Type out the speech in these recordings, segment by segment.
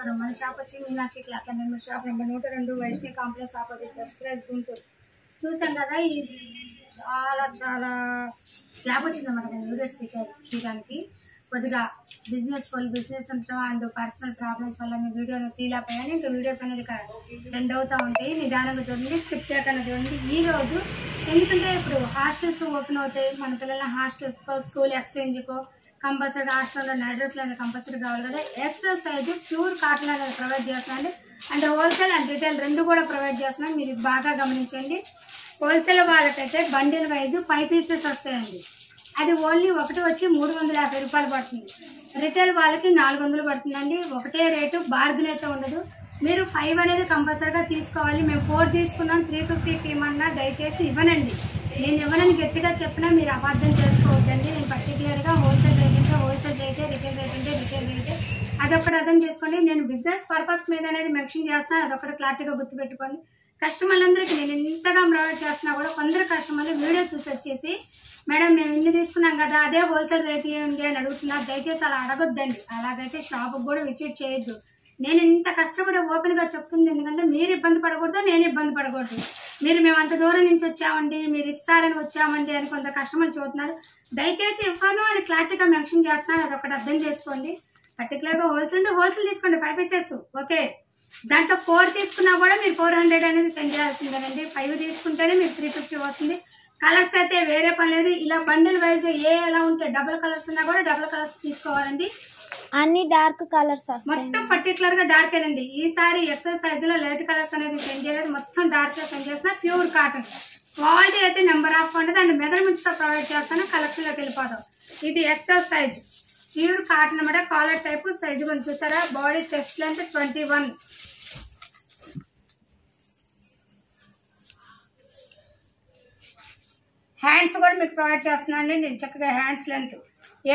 నమస్కారం. మన షాప్ వచ్చి Meenakshi cloth number shop number 102 Vaishnavi complex opposite first prize Guntur. చూసాం కదా, ఈ చాలా చాలా గ్యాప్ వచ్చిందన్నమాట నేను వీడియోస్ తీయడానికి. కొద్దిగా బిజినెస్ ఉండటం అండ్ పర్సనల్ ప్రాబ్లమ్స్ వల్ల మీ వీడియో అనేది తీయలేకపోయాను. ఇంకా వీడియోస్ అనేది సెండ్ అవుతూ ఉంటాయి. నిదానంగా చూడండి, స్కిప్ చేయకుండా చూడండి. ఈరోజు ఎందుకంటే ఇప్పుడు హాస్టల్స్ ఓపెన్ అవుతాయి. మన పిల్లల హాస్టల్స్కో స్కూల్ ఎక్స్చేంజ్కో కంపల్సరీగా హాస్టల్లో అడ్రస్లో అనేది కంపల్సరీ కావాలి కదా. ఎక్సర్సైజ్ ప్యూర్ కాటన్ అనేది ప్రొవైడ్ చేస్తున్నాండి. అంటే హోల్సేల్ అండ్ రిటైల్ రెండు కూడా ప్రొవైడ్ చేస్తున్నాం. మీరు బాగా గమనించండి. హోల్సేల్ వాళ్ళకైతే బండిల్ వైజ్ 5 పీసెస్ వస్తాయండి. అది ఓన్లీ ఒకటి వచ్చి 350 రూపాయలు పడుతుంది. రిటైల్ వాళ్ళకి 400 పడుతుందండి. ఒకటే రేటు, బార్గెన్ అయితే ఉండదు. మీరు 5 అనేది కంపల్సరీగా తీసుకోవాలి. మేము 4 తీసుకున్నాం, 350 ఇవ్వమన్నా దయచేసి ఇవ్వనండి. నేను ఇవ్వనని గట్టిగా చెప్పినా మీరు అబద్ధం చేసుకోవద్దండి. నేను పర్టికులర్గా హోల్సేల్ రేట్ అంటే హోల్సేల్ రేటే, రిటైల్ రేట్ అంటే రిటైల్ రేటే, అదొకటి అర్థం చేసుకోండి. నేను బిజినెస్ పర్పస్ మీద అనేది మెన్షన్ చేస్తాను, అదొకటి క్లారిటీగా గుర్తుపెట్టుకోండి. కస్టమర్లందరికీ నేను ఎంతగా ప్రొవైడ్ చేస్తున్నా కూడా కొందరు కస్టమర్లు వీడియో చూసి వచ్చేసి మేడం మేము ఇన్ని తీసుకున్నాం కదా, అదే హోల్సేల్ రేట్ ఇవ్వండి అని అడుగుతున్నారు. దయచేసి అలా అడగొద్దండి. అలాగైతే షాప్కి కూడా విజిట్ చేయొద్దు. నేను ఇంత కష్టపడి ఓపెన్గా చెప్తుంది ఎందుకంటే మీరు ఇబ్బంది పడకూడదు, నేను ఇబ్బంది పడకూడదు. మేము అంత దూరం నుంచి వచ్చామండి, మీరు ఇస్తారని వచ్చామండి అని కొంత కస్టమర్లు చూస్తున్నారు. దయచేసి ఇవ్వను అని క్లారిటీగా మెన్షన్ చేస్తున్నాను, అదొకటి అర్థం చేసుకోండి. పర్టికులర్గా హోల్సేల్ తీసుకోండి 5 పీసెస్ ఓకే. దాంట్లో 4 తీసుకున్నా కూడా మీరు 400 అనేది సెండ్ చేయాల్సిందేనండి. 5 తీసుకుంటేనే మీకు 350 వస్తుంది. కలర్స్ అయితే వేరే పని లేదు. ఇలా బండిల్ వైజ్ ఎలా ఉంటే డబుల్ కలర్స్ ఉన్నా కూడా డబుల్ కలర్స్ తీసుకోవాలండి. అన్ని డార్క్ కలర్స్ మొత్తం పర్టికులర్ గా డార్క్ ఏనండి. ఈసారి ఎక్సర్సైజ్ లో లైట్ కలర్స్ అనేది సెండ్ చేయలేదు, మొత్తం డార్క్ సెండ్ చేసిన ప్యూర్ కాటన్. క్వాలిటీ అయితే నెంబర్ ఆఫ్ ఉంటుంది అండ్ మెజర్మెంట్స్ తో ప్రొవైడ్ చేస్తాను. కలెక్షన్ లోకి వెళ్ళిపోతాం. ఇది ఎక్సర్సైజ్ ప్యూర్ కాటన్ అన్నమాట. కాలర్ టైప్ సైజ్ కూడా చూసారా. Body chest length 21. హ్యాండ్స్ కూడా మీకు ప్రొవైడ్ చేస్తున్నాను. నేను చక్కగా హ్యాండ్స్ లెంత్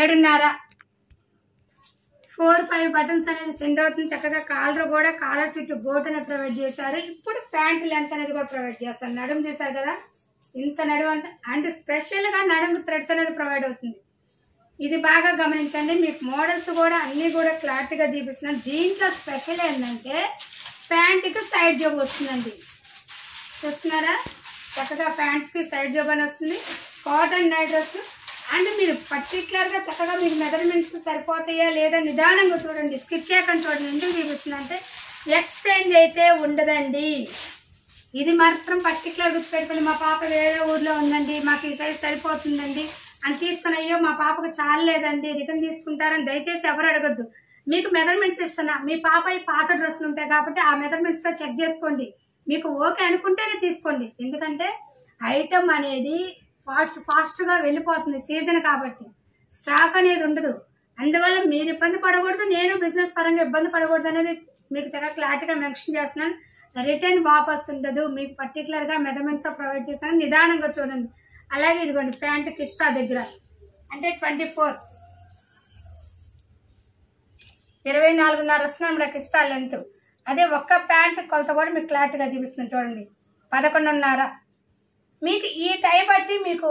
7.5, 4-5 బటన్స్ అనేది సెండ్ అవుతుంది. చక్కగా కాలర్ కూడా కాలర్ చుట్టూ బోట్ అనేది ప్రొవైడ్ చేశారు. ఇప్పుడు ప్యాంట్ లెంత్ అనేది కూడా ప్రొవైడ్ చేస్తాను. నడుము చేశారు కదా, ఇంత నడుము అండ్ స్పెషల్ గా నడుము థ్రెడ్స్ అనేది ప్రొవైడ్ అవుతుంది. ఇది బాగా గమనించండి. మీకు మోడల్స్ కూడా అన్ని కూడా క్లారిటీగా చూపిస్తున్నాను. దీంట్లో స్పెషల్ ఏంటంటే ప్యాంట్కి సైడ్ జాబ్ వస్తుందండి. చూస్తున్నారా, చక్కగా ప్యాంట్స్ కి సైడ్ జాబ్ అని వస్తుంది. కాటన్ నైట్ డ్రెస్ అండ్ మీరు పర్టికులర్ గా చక్కగా మీకు మెజర్మెంట్స్ సరిపోతాయా లేదా నిదానంగా చూడండి, స్కిప్ చేయకుండా చూడండి. ఎందుకు చూపిస్తుంది అంటే ఎక్స్చేంజ్ అయితే ఉండదండి. ఇది మాత్రం పర్టికులర్ గుర్తుపెట్టుకోండి. మా పాప వేరే ఊర్లో ఉందండి, మాకు ఈ సైజ్ సరిపోతుందండి అని తీసుకుని అయ్యో మా పాపకు చాలా లేదండి రిటర్న్ తీసుకుంటారని దయచేసి ఎవరు అడగద్దు. మీకు మెజర్మెంట్స్ ఇస్తున్నా. మీ పాప పాత డ్రెస్సులు ఉంటాయి కాబట్టి ఆ మెజర్మెంట్స్ తో చెక్ చేసుకోండి. మీకు ఓకే అనుకుంటేనే తీసుకోండి. ఎందుకంటే ఐటమ్ అనేది ఫాస్ట్ గా వెళ్ళిపోతుంది సీజన్ కాబట్టి, స్టాక్ అనేది ఉండదు. అందువల్ల మీరు ఇబ్బంది పడకూడదు, నేను బిజినెస్ పరంగా ఇబ్బంది పడకూడదు అనేది మీకు చక్కగా క్లారిటీగా మెన్షన్ చేస్తున్నాను. రిటర్న్ వాపస్ ఉండదు. మీకు పర్టికులర్ గా మెజర్మెంట్స్ ప్రొవైడ్ చేస్తాను. నిదానంగా చూడండి. అలాగే ఇదిగోండి ప్యాంట్ కిస్తా దగ్గర అంటే 24, 24.5 వస్తుంది మనకి కిస్తా లెంత్. అదే ఒక్క ప్యాంట్ కొలత కూడా మీకు క్లారిటీగా చూపిస్తుంది చూడండి 11.5. మీకు ఈ టై బట్టి మీకు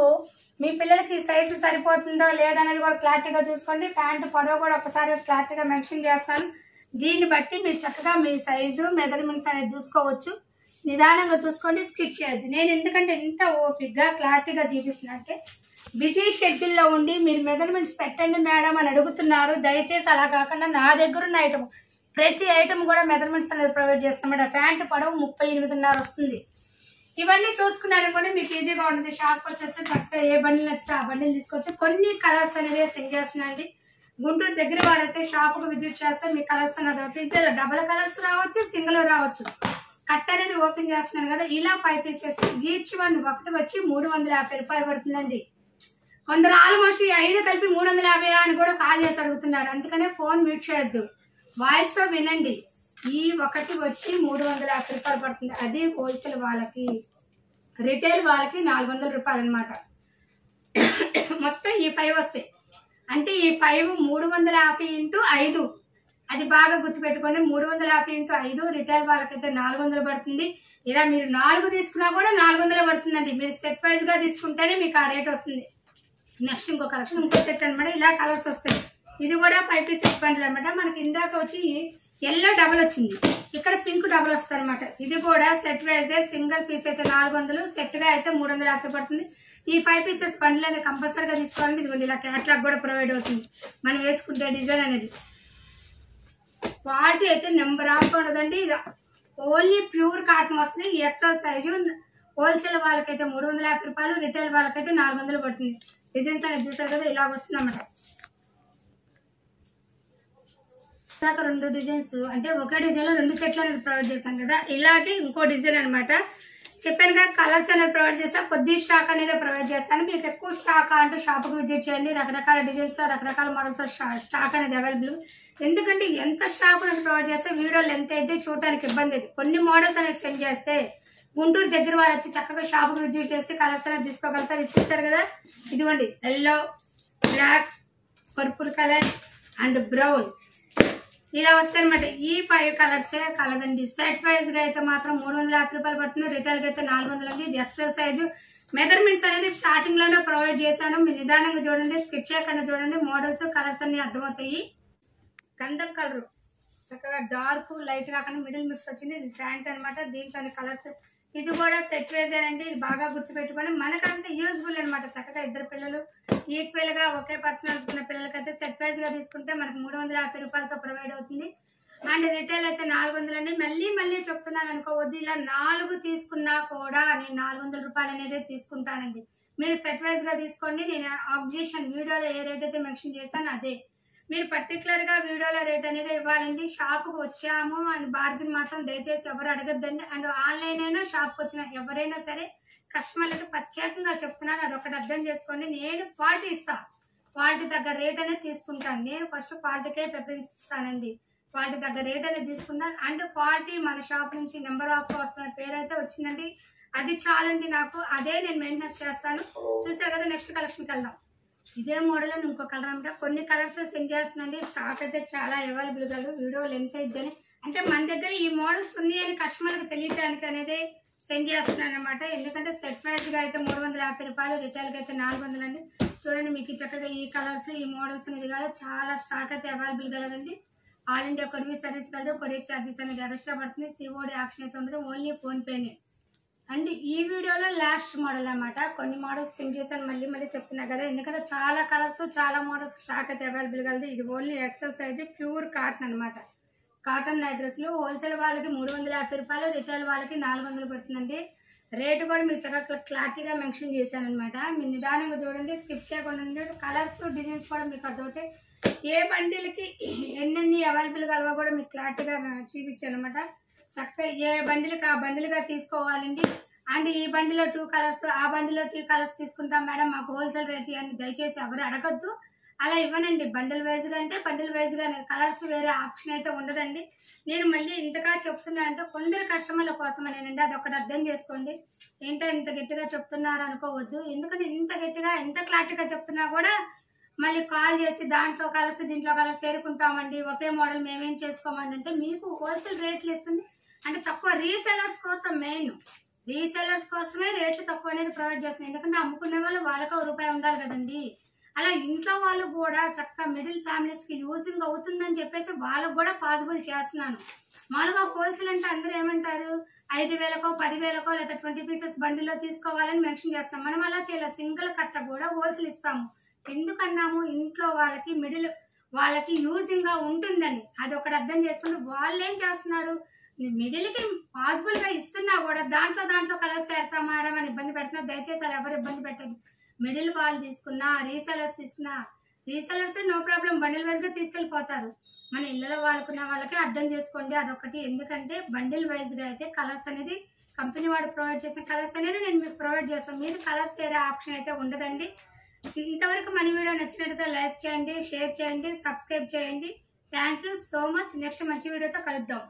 మీ పిల్లలకి సైజు సరిపోతుందో లేదనేది కూడా క్లారిటీగా చూసుకోండి. ప్యాంటు పొడవు కూడా ఒకసారి క్లారిటీగా మెన్షన్ చేస్తాను. దీన్ని బట్టి మీరు చక్కగా మీ సైజు మెజర్మెంట్స్ అనేది చూసుకోవచ్చు. నిదానంగా చూసుకోండి, స్కిప్ చేయొద్దు. నేను ఎందుకంటే ఇంత ఓపిక్గా క్లారిటీగా చూపిస్తున్నా అంటే బిజీ షెడ్యూల్లో ఉండి మీరు మెజర్మెంట్స్ పెట్టండి మేడం అని అడుగుతున్నారు. దయచేసి అలా కాకుండా నా దగ్గర ఉన్న ఐటమ్ ప్రతి ఐటమ్ కూడా మెజర్మెంట్స్ అనేది ప్రొవైడ్ చేస్తాం. ప్యాంటు పొడవు 38.5 వస్తుంది. ఇవన్నీ చూసుకున్నారనుకోండి మీకు ఈజీగా ఉంటుంది. షాప్కి వచ్చి చక్కగా ఏ బండిల్ నచ్చితే ఆ బండిల్ తీసుకోవచ్చు. కొన్ని కలర్స్ అనేది సెండ్ చేస్తున్నాండి. గుంటూరు దగ్గర వారైతే షాప్కి విజిట్ చేస్తే మీ కలర్స్ అనేది అవుతుంది. డబల్ కలర్స్ రావచ్చు, సింగిల్ రావచ్చు. కట్ అనేది ఓపెన్ చేస్తున్నాను కదా, ఇలా 5 పీసెస్ ఈచ్ వన్ ఒకటి వచ్చి 350 రూపాయలు పడుతుందండి. కొందరు ఆల్మోస్ట్ 5 కలిపి 350 అని కూడా కాల్ చేసి అడుగుతున్నారు. అందుకనే ఫోన్ మ్యూట్ చేయొద్దు, వాయిస్ తో వినండి. ఈ ఒకటి వచ్చి 350 రూపాయలు పడుతుంది. అది హోల్సేల్ వాళ్ళకి. రిటైల్ వాళ్ళకి 400 రూపాయలు అనమాట. మొత్తం ఈ 5 వస్తాయి. అంటే ఈ 5 350 × 5. అది బాగా గుర్తుపెట్టుకోండి. 350 × 5 రిటైల్ వాళ్ళకైతే 400 పడుతుంది. ఇలా మీరు 4 తీసుకున్నా కూడా 400 పడుతుందండి. మీరు సెట్ వైజ్ గా తీసుకుంటేనే మీకు ఆ రేట్ వస్తుంది. నెక్స్ట్ ఇంకో కలెక్షన్ ఇంకో సెట్ అనమాట. ఇలా కలర్స్ వస్తాయి. ఇది కూడా 5 పీసెస్ బండిల్ అనమాట. మనకి ఇందాక వచ్చి ఎల్లో డబుల్ వచ్చింది, ఇక్కడ పింక్ డబుల్ వస్తుంది అనమాట. ఇది కూడా సెట్ వైజ్ సింగిల్ పీస్ అయితే 400, సెట్ గా అయితే 350 పడుతుంది. ఈ 5 pieces బండిల్ అనేది కంపల్సరీగా తీసుకోవాలంటే ఇదిగోండి ఇలా క్యాట్లాగ్ కూడా ప్రొవైడ్ అవుతుంది మనం వేసుకుంటే డిజైన్ అనేది. క్వాలిటీ అయితే నెంబర్ ఆఫ్ ఉండదండి. ఇది ఓన్లీ ప్యూర్ కాటన్ వస్తుంది. ఎక్సెల్ సైజు హోల్సేల్ వాళ్ళకైతే 350 రూపాయలు, రిటైల్ వాళ్ళకైతే 400 పడుతుంది. డిజైన్స్ అనేది చూసారు కదా ఇలాగ వస్తుంది అన్నమాట. దాకా 2 డిజైన్స్ అంటే ఒకే డిజైన్ లో 2 సెట్లు అనేది ప్రొవైడ్ చేశాను కదా, ఇలాగే ఇంకో డిజైన్ అనమాట. చెప్పాను కదా కలర్స్ అనేది ప్రొవైడ్ చేస్తా, కొద్ది స్టాక్ అనేది ప్రొవైడ్ చేస్తాను. మీకు ఎక్కువ స్టాక్ అంటే షాప్కి విజిట్ చేయండి. రకరకాల డిజైన్స్ లో రకరకాల మోడల్స్ లో స్టాక్ అనేది అవైలబుల్. ఎందుకంటే ఎంత స్టాక్ అనేది ప్రొవైడ్ చేస్తే వీడియో లెంత్ అయితే చూడడానికి ఇబ్బంది అయితే. కొన్ని మోడల్స్ అనేది సెండ్ చేస్తే గుంటూరు దగ్గర వారు వచ్చి చక్కగా షాప్కి విజిట్ చేస్తే కలర్స్ అనేది తీసుకోగలుగుతారు. ఇది చూస్తారు కదా ఇదిగోండి yellow, black, purple colour and brown ఇలా వస్తాయి అనమాట. ఈ 5 కలర్సే కలదండి. సెట్ వైజ్ గా అయితే మాత్రం 350 రూపాయలు పడుతుంది, రిటైల్ గా అయితే 400 అండి. ఇది ఎక్సెల్ సైజు. మెజర్మెంట్స్ అనేది స్టార్టింగ్ లోనే ప్రొవైడ్ చేశాను. మీరు నిదానంగా చూడండి, స్కెచ్ చేయకుండా చూడండి, మోడల్స్ కలర్స్ అన్ని అర్థమవుతాయి. గంధం కలర్ చక్కగా డార్క్ లైట్ కాకుండా మిడిల్ మిక్స్ వచ్చింది. ఇది ప్యాంట్ అనమాట, దీంట్లో కలర్స్. ఇది కూడా సెట్ వైజ్ అండి. ఇది బాగా గుర్తు పెట్టుకోండి, మనకంటే యూజ్ఫుల్ అనమాట. చక్కగా ఇద్దరు పిల్లలు ఈక్వల్ గా ఒకే పర్సనల్ అనుకున్న పిల్లలకైతే సెట్ వైజ్ గా తీసుకుంటే మనకు 350 రూపాయలతో ప్రొవైడ్ అవుతుంది. అండ్ రిటైల్ అయితే 400 అండి. మళ్ళీ చెప్తున్నాను అనుకోవద్దు, ఇలా 4 తీసుకున్నా కూడా నేను 400 రూపాయలు అనేది తీసుకుంటానండి. మీరు సెట్ వైజ్ గా తీసుకోండి. నేను ఆబ్జెక్షన్ వీడియోలో ఏ రేట్ అయితే మెన్షన్ చేశాను అదే. మీరు పర్టికులర్ గా వీడియోలో రేట్ అనేది ఇవ్వాలండి. షాప్కి వచ్చాము అని బార్గెన్ మాత్రం దయచేసి ఎవరు అడగద్దండి. అండ్ ఆన్లైన్ అయినా షాప్కి వచ్చిన ఎవరైనా సరే కస్టమర్లకు ప్రత్యేకంగా చెప్తున్నాను, అదొకటి అర్థం చేసుకోండి. నేను క్వాలిటీ ఇస్తాను, క్వాలిటీ తగ్గ రేట్ అనేది తీసుకుంటాను. నేను ఫస్ట్ క్వాలిటీకే ప్రిఫరెన్స్ ఇస్తానండి. క్వాలిటీ తగ్గ రేట్ అనేది తీసుకుంటాను. అండ్ క్వాలిటీ మన షాప్ నుంచి నెంబర్ ఆఫ్ వస్తున్న పేరు అయితే వచ్చిందండి, అది చాలండి నాకు. అదే నేను మెయింటెనెన్స్ చేస్తాను. చూసారు కదా నెక్స్ట్ కలెక్షన్కి వెళ్దాం. ఇదే మోడల్ అని ఇంకో కలర్ అనమాట. కొన్ని కలర్స్ సెండ్ చేస్తున్నాండి. స్టాక్ అయితే చాలా అవైలబుల్ కాదు, వీడియో లెంత్ అయిద్దని. అంటే మన దగ్గర ఈ మోడల్స్ ఉన్నాయి అని కస్టమర్కి తెలియడానికి అనేది సెండ్ చేస్తున్నాను అనమాట. ఎందుకంటే సెట్ ప్రైస్ గా అయితే 350 రూపాయలు, రిటైల్ గా అయితే 400 అండి. చూడండి మీకు చక్కగా ఈ కలర్స్ ఈ మోడల్స్ అనేది కాదు, చాలా స్టాక్ అయితే అవైలబుల్ కలదండి. ఆల్ ఇండియా కొరియర్ సర్వీస్ కలదు, కొరియర్ ఛార్జెస్ అనేది ఎక్స్ట్రా పడుతుంది. సిఓడి యాక్షన్ అయితే ఉండదు, ఓన్లీ ఫోన్ పేనే. అండ్ ఈ వీడియోలో లాస్ట్ మోడల్ అనమాట. కొన్ని మోడల్స్ సెండ్ చేశాను, మళ్ళీ చెప్తున్నా కదా, ఎందుకంటే చాలా కలర్స్ చాలా మోడల్స్ స్టాక్ అయితే అవైలబుల్ కలదు. ఇది only excel size pure cotton అనమాట. కాటన్ నైట్ డ్రెస్లు హోల్సేల్ వాళ్ళకి 350 రూపాయలు, రిటైల్ వాళ్ళకి 400 పడుతుందండి. రేటు కూడా మీరు చక్కగా క్లారిటీగా మెన్షన్ చేశాను అనమాట. మీరు నిదానంగా చూడండి, స్కిప్ చేయకుండా. కలర్స్ డిజైన్స్ కూడా మీకు అర్థమవుతాయి. ఏ బండిల్కి ఎన్నెన్ని అవైలబుల్ కలవో కూడా మీకు క్లారిటీగా చూపించాను అనమాట. చక్కగా ఏ బండిల్కి ఆ బండిల్గా తీసుకోవాలండి. అండ్ ఈ బండిలో 2 కలర్స్, ఆ బండిలో 2 కలర్స్ తీసుకుంటాం మేడం, మాకు హోల్సేల్ రేట్ అని దయచేసి ఎవరు అడగద్దు. అలా ఇవ్వనండి. బండిల్ వైజ్గా అంటే బండిల్ వైజ్గానే, కలర్స్ వేరే ఆప్షన్ అయితే ఉండదండి. నేను మళ్ళీ ఇంతగా చెప్తున్నా అంటే కొందరు కస్టమర్ల కోసమనేనండి, అది ఒకటి అర్థం చేసుకోండి. ఏంటో ఇంత గట్టిగా చెప్తున్నారు అనుకోవద్దు. ఎందుకంటే ఇంత గట్టిగా ఎంత క్లారిటీగా చెప్తున్నా కూడా మళ్ళీ కాల్ చేసి దాంట్లో కలర్స్ దీంట్లో కలర్స్ చేరుకుంటామండి, ఒకే మోడల్ మేమేం చేసుకోమండి అంటే మీకు హోల్సేల్ రేట్లు ఇస్తుంది. అంటే తక్కువ రీసెలర్స్ కోసం, మెయిన్ రీసెలర్స్ కోసమే రేట్లు తక్కువ అనేది ప్రొవైడ్ చేస్తుంది. ఎందుకంటే అమ్ముకునే వాళ్ళు వాళ్ళకి ₹1 ఉండాలి కదండి. అలా ఇంట్లో వాళ్ళు కూడా చక్కగా మిడిల్ ఫ్యామిలీస్కి యూజింగ్ అవుతుందని చెప్పేసి వాళ్ళకు కూడా పాసిబుల్ చేస్తున్నాను. మామూలుగా హోల్సేల్ అంటే అందరూ ఏమంటారు, 5,000కో 10,000కో లేదా 20 పీసెస్ బండిలో తీసుకోవాలని మెన్షన్ చేస్తాం. మనం అలా చేయలేదు, సింగిల్ కట్ట కూడా హోల్సేల్ ఇస్తాము. ఎందుకన్నాము, ఇంట్లో వాళ్ళకి మిడిల్ వాళ్ళకి యూజింగ్ గా ఉంటుందని. అది ఒకటి అర్థం చేసుకుంటే వాళ్ళు ఏం చేస్తున్నారు, మిడిల్కి పాసిబుల్ గా ఇస్తున్నా కూడా దాంట్లో కలర్స్ వేస్తాం మేడం అని ఇబ్బంది పెడుతున్నా. దయచేసి అలా ఎవరు ఇబ్బంది పెట్టండి. మిడిల్ వాళ్ళు తీసుకున్నా, రీసెలర్స్ తీసుకున్నా, resellers no problem bundle wise గా తీసుకెళ్ళిపోతారు. మన ఇళ్ళలో వాళ్ళకున్న వాళ్ళకి అర్థం చేసుకోండి అదొకటి. ఎందుకంటే బండిల్ వైజ్ గా అయితే కలర్స్ అనేది కంపెనీ వాడు ప్రొవైడ్ చేసిన కలర్స్ అనేది నేను మీకు ప్రొవైడ్ చేస్తాను. మీరు కలర్స్ వేరే ఆప్షన్ అయితే ఉండదండి. ఇంతవరకు మన వీడియో నచ్చినట్లయితే లైక్ చేయండి, షేర్ చేయండి, సబ్స్క్రైబ్ చేయండి. Thank you so much. Next మంచి వీడియోతో కలుద్దాం.